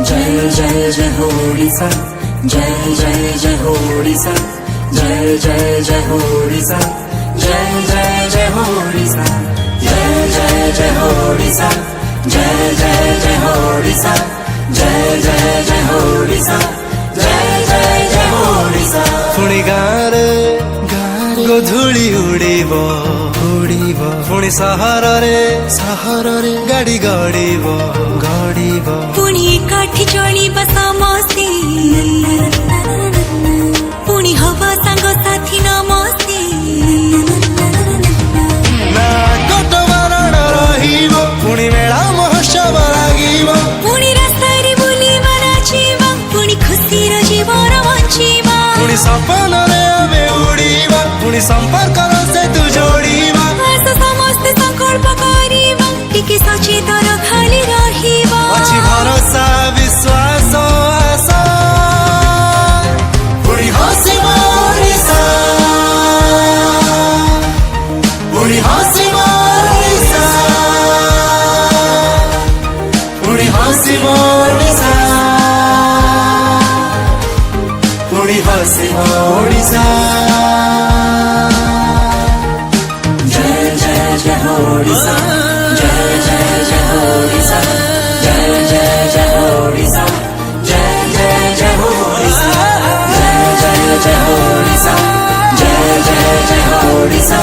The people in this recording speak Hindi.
जय जय जय हो ओडिशा, जय जय जय हो ओडिशा, जय जय जय हो ओडिशा, जय जय जय हो ओडिशा, जय जय जय हो ओडिशा, जय जय जय हो ओडिशा, जय जय जय हो ओडिशा, जय जय जय हो ओडिशा। पुणी गाँरे गोधूली उड़ीब पुणी सहर रे गाड़ी गड़ीब पुणी एकाठी चलिब समस्ते पुणी हवा सांग साथी नमस्ते ना कटवारण रहिब पुणी मेला महोत्सव लागिब पुणी रास्तारे बुलिबा नाचिबा पुणी खुसीर जीवन बଞ୍ଚିबा पुणी सपन रे आमे उड़ीबा पुणी संपर्क सेतु जोड़ीबा आस समस्ते संकल्प करिबा टिके सचेतन खाली रहिबा अछि भरोसा विश्वास आशा पुणी हसिब ओडिशा पुणी हसिब ओडिशा पुणी हसिब ओडिशा पुणी हसिब ओडिशा। जय जय जय हो ओडिशा, जय जय जय हो ओडिशा, जय जय जय हो ओडिशा, जय जय जय हो ओडिशा, जय जय जय हो ओडिशा, जय जय जय हो ओडिशा।